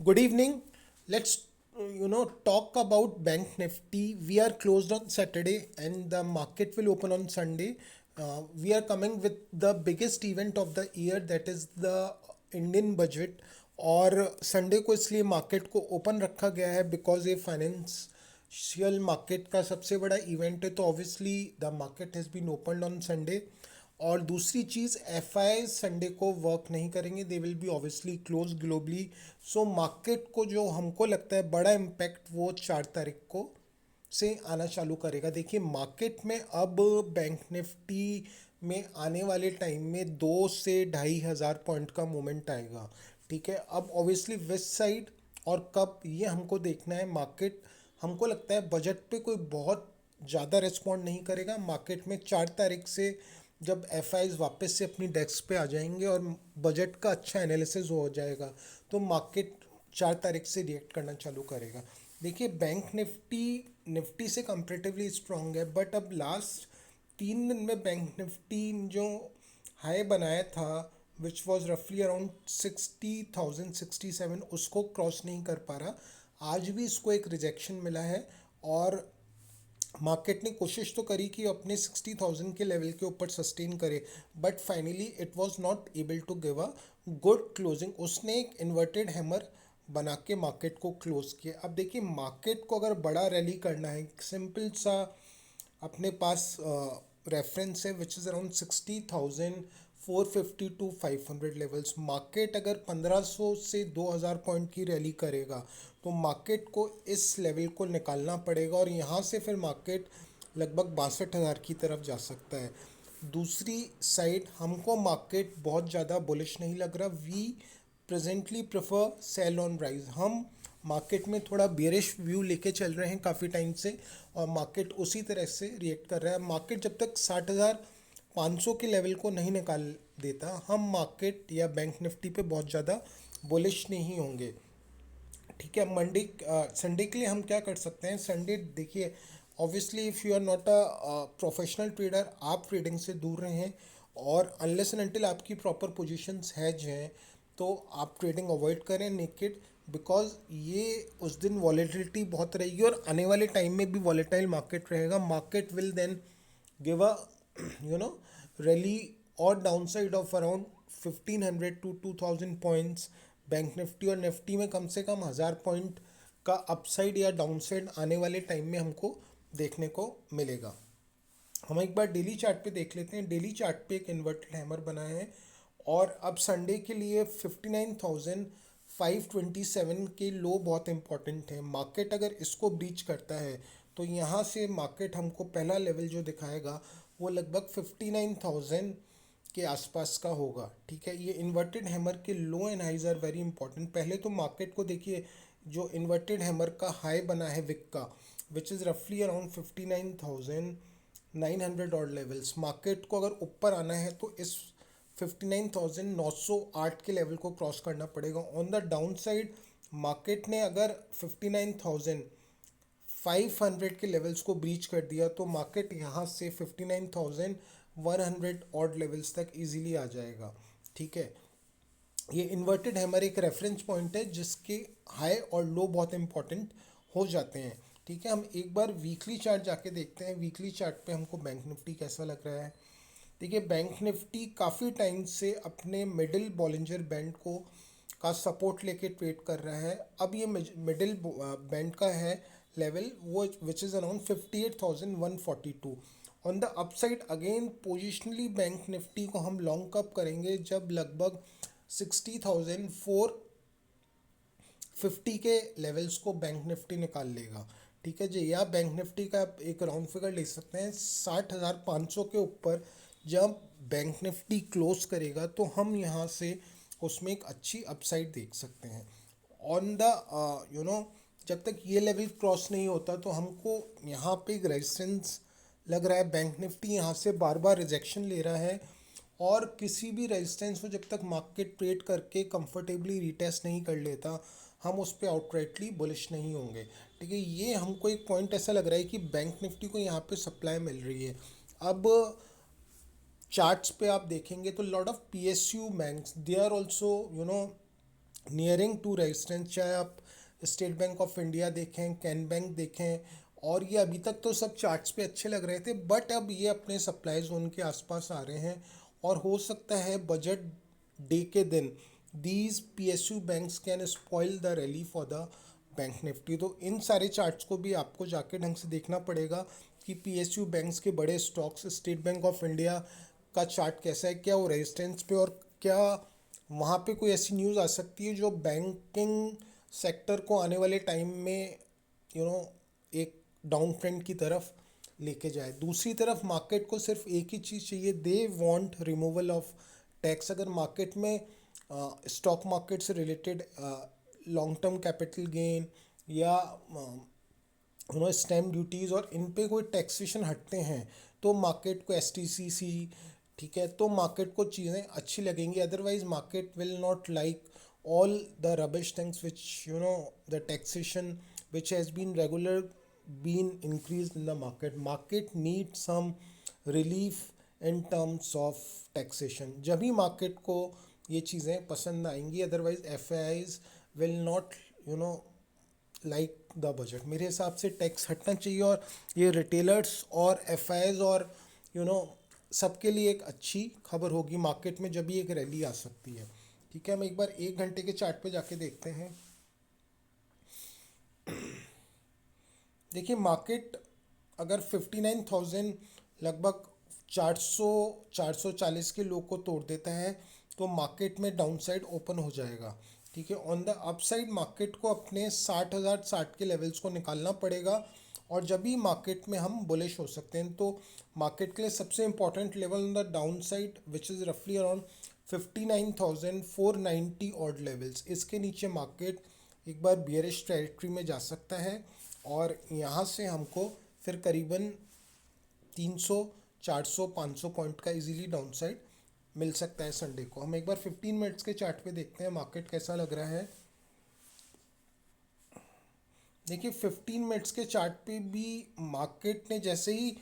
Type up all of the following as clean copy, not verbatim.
Good evening. Let's talk about Bank Nifty. We are closed on Saturday and the market will open on Sunday. We are coming with the biggest event of the year, that is the Indian budget. और Sunday को इसलिए market को open रखा गया है because ये financial market का सबसे बड़ा इवेंट है, तो obviously the market has been opened on Sunday. और दूसरी चीज़, एफ आई संडे को वर्क नहीं करेंगे, they will be obviously close globally. So market को जो हमको लगता है बड़ा इम्पैक्ट वो 4 तारीख को से आना चालू करेगा। देखिए मार्केट में अब बैंक निफ्टी में आने वाले टाइम में 2 से 2,500 पॉइंट का मूवमेंट आएगा। ठीक है, अब ऑब्वियसली वेस्ट साइड और कब ये हमको देखना है। मार्केट हमको लगता है बजट पे कोई बहुत ज़्यादा रिस्पॉन्ड नहीं करेगा। मार्केट में 4 तारीख से जब एफ आईज वापस से अपनी डेस्क पे आ जाएंगे और बजट का अच्छा एनालिसिस हो जाएगा तो मार्केट 4 तारीख से रिएक्ट करना चालू करेगा। देखिए बैंक निफ्टी निफ्टी से कंपेरेटिवली स्ट्रांग है, बट अब लास्ट 3 दिन में बैंक निफ्टी जो हाई बनाया था विच वॉज रफली अराउंड 60,067, उसको क्रॉस नहीं कर पा रहा। आज भी इसको एक रिजेक्शन मिला है और मार्केट ने कोशिश तो करी कि अपने 60,000 के लेवल के ऊपर सस्टेन करे, but finally it was not able to give a good closing. उसने एक इन्वर्टेड हैमर बना के मार्केट को क्लोज किया। अब देखिए मार्केट को अगर बड़ा रैली करना है, सिंपल सा अपने पास रेफरेंस है which is around 60,450 to 500 levels. Market अगर 1500 से 2000 पॉइंट की रैली करेगा तो मार्केट को इस लेवल को निकालना पड़ेगा और यहाँ से फिर मार्केट लगभग 62,000 की तरफ जा सकता है। दूसरी साइड हमको मार्केट बहुत ज़्यादा बुलिश नहीं लग रहा। We presently prefer sell on rise. हम मार्केट में थोड़ा बेरिश व्यू लेके चल रहे हैं काफ़ी टाइम से और मार्केट उसी तरह से रिएक्ट कर रहा है। मार्केट जब तक 60,500 के लेवल को नहीं निकाल देता हम मार्केट या बैंक निफ्टी पे बहुत ज़्यादा बुलिश नहीं होंगे। ठीक है, मंडे संडे के लिए हम क्या कर सकते हैं। संडे देखिए obviously if you are not a professional trader, आप ट्रेडिंग से दूर रहें और अनलेस एंड अनटिल आपकी प्रॉपर पोजीशंस हैज हैं तो आप ट्रेडिंग अवॉइड करें नेकेड, बिकॉज ये उस दिन वॉलेटिलिटी बहुत रहेगी और आने वाले टाइम में भी वॉलेटाइल मार्केट रहेगा। Market will then give a you know rally or downside of around 1,500 to 2,000 points. Bank Nifty और निफ्टी में कम से कम 1,000 पॉइंट का अपसाइड या डाउनसाइड आने वाले टाइम में हमको देखने को मिलेगा। हम एक बार डेली चार्ट पे देख लेते हैं। डेली चार्ट पे एक इन्वर्टेड हैमर बना है और अब संडे के लिए 59,527 के लो बहुत इंपॉर्टेंट है। मार्केट अगर इसको ब्रीच करता है तो यहाँ से मार्केट हमको पहला लेवल जो दिखाएगा वो लगभग 59,000 के आसपास का होगा। ठीक है, ये इन्वर्टेड हैमर के low and highs are very important. पहले तो मार्केट को देखिए, जो इन्वर्टेड हैमर का हाई बना है विक का विच इज़ रफली अराउंड 59,900 और लेवल्स। मार्केट को अगर ऊपर आना है तो इस 59,908 के लेवल को क्रॉस करना पड़ेगा। On the down side market ने अगर 59,500 के लेवल्स को ब्रीच कर दिया तो मार्केट यहाँ से 59,100 ऑड लेवल्स तक इजीली आ जाएगा। ठीक है, ये इन्वर्टेड हैमर एक रेफरेंस पॉइंट है जिसके हाई और लो बहुत इंपॉर्टेंट हो जाते हैं। ठीक है, हम एक बार वीकली चार्ट जाके देखते हैं। वीकली चार्ट पे हमको बैंक निफ्टी कैसा लग रहा है। देखिए बैंक निफ्टी काफ़ी टाइम से अपने मिडिल बॉलिंजर बैंड को का सपोर्ट लेके ट्रेड कर रहा है। अब ये मिडिल बैंड का है लेवल वो which is around 58,142। On the upside again positionally bank Nifty को हम लॉन्ग कप करेंगे जब लगभग 60,450 के लेवल्स को बैंक निफ्टी निकाल लेगा। ठीक है जी, या बैंक निफ्टी का आप एक राउंड फिगर ले सकते हैं 60,500 के ऊपर जब बैंक निफ्टी क्लोज करेगा तो हम यहाँ से उसमें एक अच्छी अपसाइड देख सकते हैं। ऑन द जब तक ये लेवल क्रॉस नहीं होता तो हमको यहाँ पे एक रेजिस्टेंस लग रहा है। बैंक निफ्टी यहाँ से बार बार रिजेक्शन ले रहा है और किसी भी रेजिस्टेंस को जब तक मार्केट ट्रेड करके कंफर्टेबली रिटेस्ट नहीं कर लेता हम उस पर आउटराइटली बुलिश नहीं होंगे। ठीक है, ये हमको एक पॉइंट ऐसा लग रहा है कि बैंक निफ्टी को यहाँ पे सप्लाई मिल रही है। अब चार्ट्स पे आप देखेंगे तो lot of PSU banks they are also nearing to resistance, चाहे आप स्टेट बैंक ऑफ इंडिया देखें, कैन बैंक देखें, और ये अभी तक तो सब चार्ट्स पे अच्छे लग रहे थे, बट अब ये अपने सप्लाई जोन के आसपास आ रहे हैं। और हो सकता है बजट डे के दिन these PSU banks can spoil the rally for the bank Nifty. तो इन सारे चार्ट्स को भी आपको जाके ढंग से देखना पड़ेगा कि PSU बैंक्स के बड़े stocks, state Bank of India का चार्ट कैसा है, क्या वो रेजिस्टेंस पे, और क्या वहाँ पे कोई ऐसी न्यूज़ आ सकती है जो बैंकिंग सेक्टर को आने वाले टाइम में यू नो एक डाउन ट्रेंड की तरफ लेके जाए। दूसरी तरफ मार्केट को सिर्फ एक ही चीज़ चाहिए, they want removal of tax. अगर मार्केट में स्टॉक मार्केट से related long term capital gain या स्टैम्प ड्यूटीज़ और इन पे कोई टैक्सेशन हटते हैं तो मार्केट को STCC, ठीक है, तो मार्केट को चीज़ें अच्छी लगेंगी। Otherwise market will not like all the rubbish things which the taxation which has been regular been increased in the market needs some relief in terms of taxation। जब ही market को ये चीज़ें पसंद आएंगी, otherwise FIIs will not like the budget. मेरे हिसाब से tax हटना चाहिए और ये रिटेलर्स और FIIs और सबके लिए एक अच्छी खबर होगी मार्केट में, जब भी एक रैली आ सकती है। ठीक है, हम एक बार 1 घंटे के चार्ट पे जाके देखते हैं। देखिए मार्केट अगर 59,000 लगभग 440 के लो को तोड़ देता है तो मार्केट में डाउन साइड ओपन हो जाएगा। ठीक है, ऑन द अपसाइड मार्केट को अपने 60,060 के लेवल्स को निकालना पड़ेगा, और जब भी मार्केट में हम बुलिश हो सकते हैं। तो मार्केट के लिए सबसे important level on the down side which is रफली अराउंड 59,490 ऑड लेवल्स, इसके नीचे मार्केट एक बार बियरिश टेरिटरी में जा सकता है, और यहाँ से हमको फिर करीबन 300, 400, 500 पॉइंट का इजीली डाउन साइड मिल सकता है संडे को। हम एक बार 15 मिनट्स के चार्ट पे देखते हैं मार्केट कैसा लग रहा है। देखिए 15 मिनट्स के चार्ट पे भी मार्केट ने जैसे ही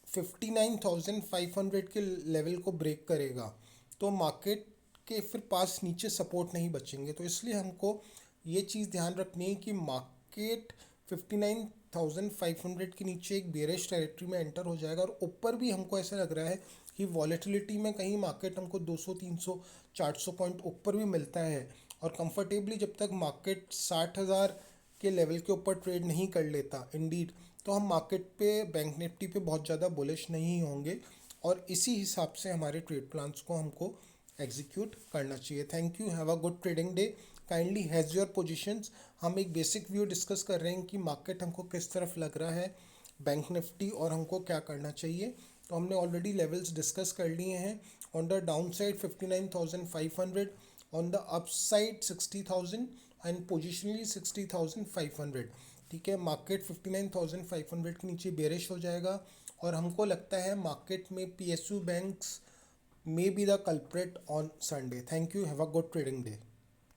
59,500 के लेवल को ब्रेक करेगा तो मार्केट के फिर पास नीचे सपोर्ट नहीं बचेंगे। तो इसलिए हमको ये चीज़ ध्यान रखनी है कि मार्केट 59,500 के नीचे एक बेरिश टेरिटरी में एंटर हो जाएगा, और ऊपर भी हमको ऐसा लग रहा है कि वॉलेटिलिटी में कहीं मार्केट हमको 200, 300, 400 पॉइंट ऊपर भी मिलता है। और कंफर्टेबली जब तक मार्केट 60,000 के लेवल के ऊपर ट्रेड नहीं कर लेता इंडीड, तो हम मार्केट पे बैंक निफ्टी पे बहुत ज़्यादा बुलिश नहीं होंगे, और इसी हिसाब से हमारे ट्रेड प्लान्स को हमको एग्जीक्यूट करना चाहिए। Thank you, have a good trading day, kindly has your positions. हम एक बेसिक व्यू डिस्कस कर रहे हैं कि मार्केट हमको किस तरफ लग रहा है, बैंक निफ्टी, और हमको क्या करना चाहिए। तो हमने ऑलरेडी लेवल्स डिस्कस कर लिए हैं। On the down side 59,500, on the up side 60,000 and positionally 60,500। ठीक है, मार्केट 59,500 के नीचे बेरिश हो जाएगा, और हमको लगता है मार्केट में PSU banks may be the culprit on Sunday. Thank you. Have a good trading day.